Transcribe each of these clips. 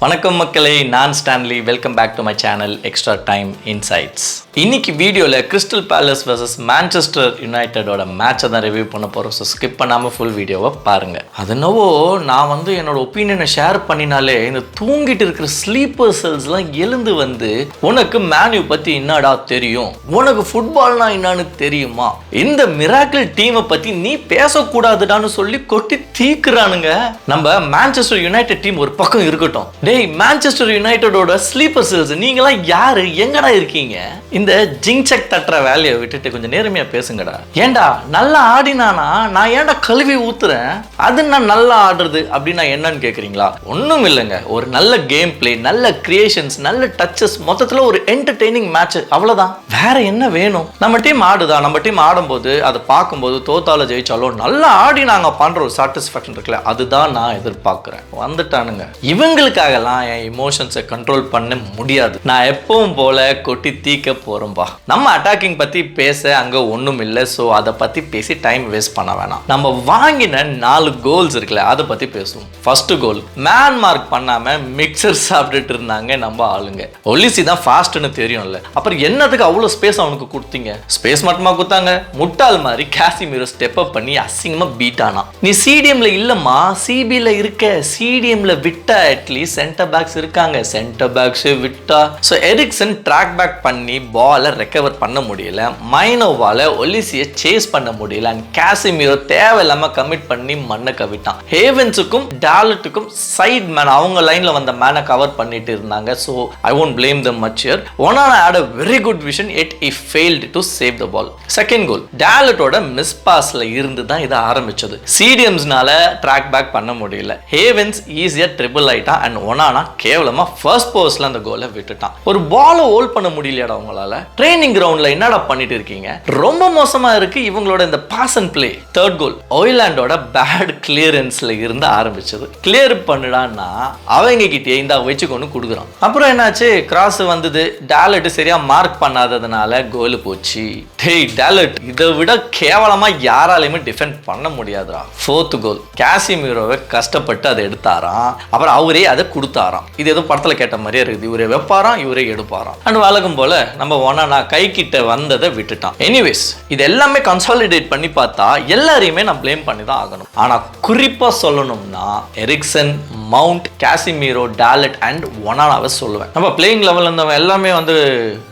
வணக்கம் மக்களே, நான் Stanley. Welcome back to my channel extra time insights. இன்னைக்கு வீடியோவில் கிறிஸ்டல் பேலஸ் வர்சஸ் மான்செஸ்டர் யுனைடெடோட மேட்சை தான் ரிவ்யூ பண்ண போகிறோம். ஸோ ஸ்கிப் பண்ணாமல் ஃபுல் வீடியோவை பாருங்கள். அது என்னவோ நான் என்னோட ஒப்பீனியனை ஷேர் பண்ணினாலே இந்த தூங்கிட்டு இருக்கிற ஸ்லீப்பர் செல்ஸ்லாம் எழுந்து வந்து உனக்கு மேன்யூ பற்றி என்னடா தெரியும், உனக்கு ஃபுட்பால்னா என்னன்னு தெரியுமா, இந்த மிராக்கிள் டீமை பற்றி நீ பேசக்கூடாதுடான்னு சொல்லி கொட்டி தீக்குறானுங்க. நம்ம மான்செஸ்டர் யுனைடெட் டீம் ஒரு பக்கம் இருக்கட்டும், டேய் மான்செஸ்டர் யுனைடெடோட ஸ்லீப்பர் செல்ஸ் நீங்களாம் யாரு, எங்கடா இருக்கீங்க? இந்த ஜிங்செக் தட்டுற வேலையை விட்டுட்டு கொஞ்சம் நேர்மையா பேசுங்கடா. ஏண்டா நல்லா ஆடினானா நான் ஏன்டா கழுவி ஊத்துறேன், அது நான் நல்லா ஆடுறது அப்படின்னா என்னன்னு கேக்குறீங்களா? ஒன்றும் இல்லைங்க, ஒரு நல்ல கேம் பிளே, நல்ல கிரியேஷன்ஸ், நல்ல டச்சஸ், மொத்தத்தில் ஒரு என்டர்டெய்னிங் மேட்ச், அவ்வளோதான். வேற என்ன வேணும்? நம்ம டீம் ஆடுதா, நம்ம டீம் ஆடும்போது அதை பார்க்கும்போது தோத்தால ஜெயிச்சாலும் நல்லா ஆடி நாங்கள் பண்ற ஒரு சாட்டிஸ்ஃபேக்ஷன் இருக்குல்ல, அதுதான் நான் எதிர்பார்க்குறேன். வந்துட்டானுங்க, இவங்களுக்காகலாம் என் இமோஷன்ஸை கண்ட்ரோல் பண்ண முடியாது. நான் எப்பவும் போல கொட்டி தீக்க போறோம்பா. நம்ம அட்டாக்கிங் பத்தி பேச அங்க ஒண்ணும் இல்லை. ஸோ அதை பத்தி பேசி டைம் வேஸ்ட் பண்ண வேணாம். நம்ம வாங்கின 4 கோல்ஸ் இருக்குல்ல, அதை பத்தி பேசுவோம். ஃபர்ஸ்ட் கோல் மேன் மார்க் பண்ணாம மிக்சர் சாப்பிட்டுட்டு இருந்தாங்க நம்ம ஆளுங்க. ஒலிசி தான் ஃபாஸ்ட்னு தெரியும்ல, அப்புறம் என்னதுக்கு அவ்வளவு ஸ்பேஸ் அவனுக்கு கொடுத்தீங்க? ஸ்பேஸ் மட்டுமா கொடுத்தாங்க? முட்டாள் மாதிரி காசிமீரோ ஸ்டெப் அப் பண்ணி அசிங்கமா பீட் ஆனா. நீ சிடிஎம்ல இல்லம்மா, சிபில இருக்க. சிடிஎம்ல விட்டா அட்லீஸ்ட் சென்டர் பேக்ஸ் இருக்காங்க, சென்டர் பேக்ஸ் விட்டா. ஸோ எரிக்சன் ட்ராக் பேக் பண்ணி பாலை ரெக்கவர் பண்ண முடியல, மைனோவால ஒலிசியை சேஸ் பண்ண முடியல, அண்ட் காசிமீரோ தேவையில்லாம கமிட் பண்ணி மண்ணை கவிட்டான். ஹேவன்ஸுக்கும் டாலட்டுக்கும் சைட் மேன் அவங்க லைன்ல வந்த மேனை கவர் பண்ணிட்டு இருந்தாங்க. So I won't blame them much here. Onana had a very good vision, yet he failed to save the ball. Second goal டாலட்டோட மிஸ் பாஸ்ல இருந்து தான் இதை ஆரம்பிச்சது. சிடிஎம்ஸ்னால ட்ராக் பேக் பண்ண முடியல, ஹேவன்ஸ் ஈஸியா ட்ரிபிள் ஆயிட்டான், அண்ட் ஒனானா கேவலமா ஃபர்ஸ்ட் போஸ்ட்ல அந்த கோலை விட்டுட்டான். ஒரு பாலை ஹோல்ட் பண்ண முடியலையாடா உங்களால? ட்ரைனிங் கிரவுண்ட்ல என்னடா பண்ணிட்டு இருக்கீங்க? ரொம்ப மோசமா இருக்கு இவங்களோட இந்த pass and play. Third goal ஆயிலாண்டோட பேட் கிளியரன்ஸ்ல இருந்து ஆரம்பிச்சது. கிளியர் பண்ணுடான்னா அவங்க கிட்டே இந்த வச்சுக்கொண்டு கொடுக்குறான். அப்புறம் என்னாச்சு, கிராஸ் வந்தது, டாலட் சரியா மார்க் பண்ணாததுனால கோல் போச்சு. டேய் டாலட், இதை விட கேவலமா யாராலையுமே டிஃபெண்ட் பண்ண முடியாதுடா. ஃபோர்த் கோல் காசிமீரோவை கஷ்டப்பட்டு அதை எடுத்தாராம், அப்புறம் அவரே அதை கொடுத்தாராம். இது ஏதோ படத்துல கேட்ட மாதிரியே இருக்குது. இவரே வைப்பாராம், இவரே எடுப்பாராம். அண்ட் வழக்கம் போல நம்ம ஒன்னா கை கிட்ட வந்ததை விட்டுட்டான். எனிவேஸ், இது எல்லாமே கன்சாலிடேட் பண்ணி பார்த்தா எல்லாரையுமே நான் பிளேம் பண்ணி தான் ஆகணும். ஆனா குறிப்பா சொல்லணும்னா எரிக்சன், மவுண்ட், காசிமீரோ, டாலட் அண்ட் ஒனானாவை சொல்லுவேன். நம்ம பிளேயிங் லெவல் இருந்தவங்க எல்லாமே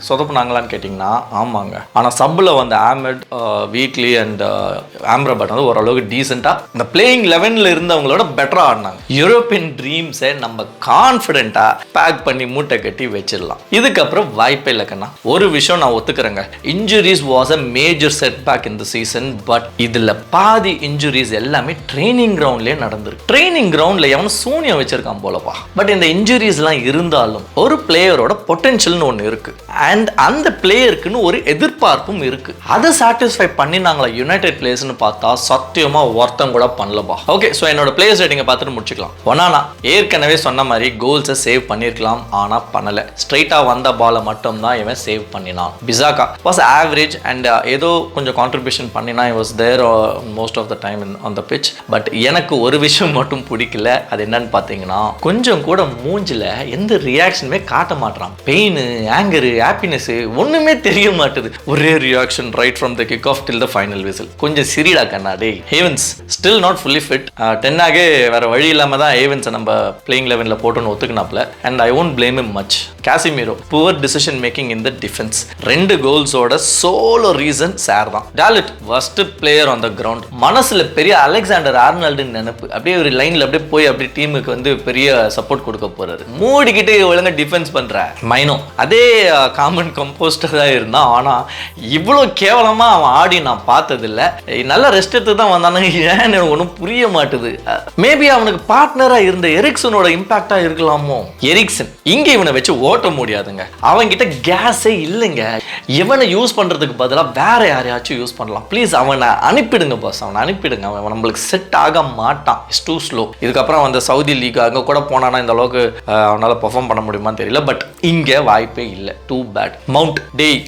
சொதப்புனாங்களான்னு கேட்டிங்கன்னா ஆமாங்க. ஆனால் சப்பில் வந்த ஆமட், வீக்லி அண்ட் ஆம்ரபட் ஓரளவுக்கு டீசெண்டாக இந்த பிளேயிங் 11ல் இருந்தவங்களோட பெட்டராக ஆடினாங்க. யூரோப்பியன் ட்ரீம்ஸை நம்ம கான்ஃபிடென்ட்டாக பேக் பண்ணி மூட்டை கட்டி வச்சிடலாம். இதுக்கப்புறம் வாய்ப்பே இல்லைக்கண்ணா. ஒரு விஷயம் நான் ஒத்துக்கிறேங்க, injuries was a major setback இந்த சீசன். பட் இதில் பாதி இன்ஜுரிஸ் எல்லாமே ட்ரைனிங் கிரவுண்ட்லேயே நடந்திருக்கு. ட்ரைனிங் கிரவுண்டில் எவனும் சூனியம் வச்சிருக்கான் போலப்பா. பட் இந்த இன்ஜுரிஸ்லாம் இருந்தாலும் ஒரு பிளேயரோட பொட்டன்ஷியல்னு ஒன்று இருக்கு, அண்ட் அந்த பிளேயருக்குன்னு ஒரு எதிர்பார்ப்பும் இருக்கு. அதை சாட்டிஸ்ஃபை பண்ணினாங்களா யுனைடெட் பிளேயர்ஸ்னு பார்த்தா சத்தியமா ஒருத்தம் கூட பண்ணலப்பா. ஓகே, ஸோ என்னோட பிளேயர்ஸ் ரேட்டிங்கை பார்த்துட்டு முடிச்சுக்கலாம். ஒனானா ஏற்கனவே சொன்ன மாதிரி கோல்ஸை சேவ் பண்ணியிருக்கலாம், ஆனால் பண்ணலை. ஸ்ட்ரைட்டாக வந்த பாலை மட்டும் தான் இவன் சேவ் பண்ணினான். பிசாக்கா வாஸ் ஆவரேஜ் அண்ட் ஏதோ கொஞ்சம் கான்ட்ரிபியூஷன் பண்ணினா he was there most of the time on the pitch. But எனக்கு ஒரு விஷயம் மட்டும் பிடிக்கல. அது என்னன்னு பார்த்தீங்கன்னா, கொஞ்சம் கூட மூஞ்சில எந்த ரியாக்ஷனுமே காட்ட மாட்டான். பெயின், ஆங்கரு, ஹாப்பினஸ் ஒண்ணுமே தெரிய மாட்டுது. ஒரே reaction right from the kick off till the final whistle. கொஞ்சம் சிரிடா கண்ணா டே. ஹேவன்ஸ் ஸ்டில் நாட் ஃபுல்லி ஃபிட். 10 வேற வழி இல்லாம தான் ஹேவன்ஸை நம்ம பிளேயிங் 11ல போட்டோன்னு ஒத்துக்கினாப்ல. And I won't blame him much. Casemiro poor decision making in the defence. 2 கோல்ஸோட சோலோ ரீசன் சார் தான். Dalot first player on the ground. மனசுல பெரிய அலெக்சாண்டர் ஆர்னால்டுன்னு நினைப்பு. அப்படியே ஒரு லைன்ல அப்படியே போய் அப்படியே டீமுக்கு பெரிய சப்போர்ட் கொடுக்க போறாரு. மூடிக்கிட்டு ஒழுங்கா டிஃபென்ஸ் பண்ற மைனோ அதே காமன் கம்போஸ்டர் தான் இருந்தான். ஆனா இவ்வளவு கேவலமா அவன் ஆடி நான் பார்த்ததில்ல. நல்ல ரெஸ்ட் எடுத்து தான் வந்தானுங்க, ஏன்னு ஒன்றும் புரிய மாட்டுது. மேபி அவனுக்கு பார்ட்னரா இருந்த எரிக்சனோட இம்பாக்டா இருக்கலாமோ. எரிக்சன் இங்க இவனை வச்சு ஓட்ட முடியாதுங்க, அவன்கிட்ட கேஸே இல்லைங்க. இவனை யூஸ் பண்றதுக்கு பதிலாக வேற யாரையாச்சும் யூஸ் பண்ணலாம். ப்ளீஸ் அவனை அனுப்பிடுங்க பாஸ், அவனை அனுப்பிடுங்க. அவன் நம்மளுக்கு செட் ஆக மாட்டான், இட்ஸ் டூ ஸ்லோ. இதுக்கப்புறம் அந்த சவுதி லீக் அங்கே கூட போனானா இந்த அளவுக்கு அவனால் பெர்ஃபார்ம் பண்ண முடியுமான்னு தெரியல. பட் இங்கே வாய்ப்பே இல்லை, டூ பேட். மவுண்ட் டேய்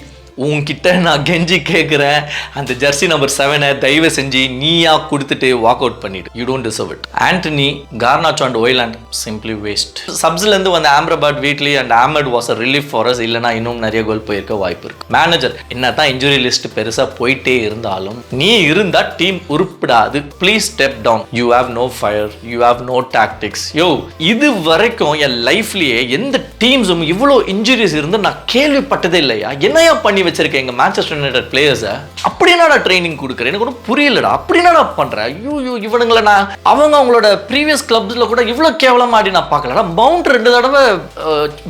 உன்கிட்ட நான் கெஞ்சி கேட்குறேன், அந்த ஜெர்சி நம்பர் 7 தயவு செஞ்சு நீயா கொடுத்துட்டு வாக் அவுட் பண்ணிடு. You don't deserve it. Antony, Garnacho and Hojlund simply waste. சப்ஸ்லேருந்து வந்த Amrabat Wheatley and Amad was a relief for us. இல்லைனா இன்னும் நிறைய கோல் போயிருக்க வாய்ப்பு இருக்கு. மேனேஜர், என்னதான் இன்ஜுரி லிஸ்ட் பெருசா போயிட்டே இருந்தாலும் நீ இருந்தா டீம் உருப்பிடாது. Please step down. You have no fire, you have no tactics. Yo, இது வரைக்கும் என் லைஃப்லயே எந்த டீம்ஸும் இவ்வளோ இன்ஜுரிஸ் இருந்து நான் கேள்விப்பட்டதே இல்லையா. என்னையா பண்ணி வச்சிருக்கேன் எங்க மான்செஸ்டர் யுனைடெட் பிளேயர்ஸை? அப்படின்னா ட்ரைனிங் கொடுக்குறேன், எனக்கு ஒன்றும் புரியலடா. அப்படின்னா பண்றேன். ஐயோ, இவனுங்களை நான் அவங்களோட ப்ரீவியஸ் கிளப்ஸ்ல கூட இவ்வளோ கேவலமா ஆடி நான் பார்க்கலடா. மவுண்ட் 2 தடவை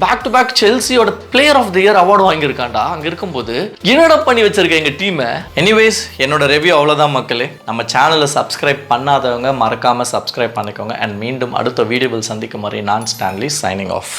பேக் டு பேக் செல்சியோட player of the year award வாங்கியிருக்காண்டா. அங்க இருக்கும்போது என்னடா பண்ணி வச்சிருக்கேன் எங்க டீமை. எனிவேஸ், என்னோட ரிவ்யூ அவ்வளவுதான் மக்களே. நம்ம சேனலை சப்ஸ்கிரைப் பண்ணாதவங்க மறக்காம சப்ஸ்கிரைப் பண்ணிக்கோங்க. அண்ட் மீண்டும் அடுத்த வீடியோவில் சந்திக்கும் வரை நான் ஸ்டான்லி சைனிங் ஆஃப்.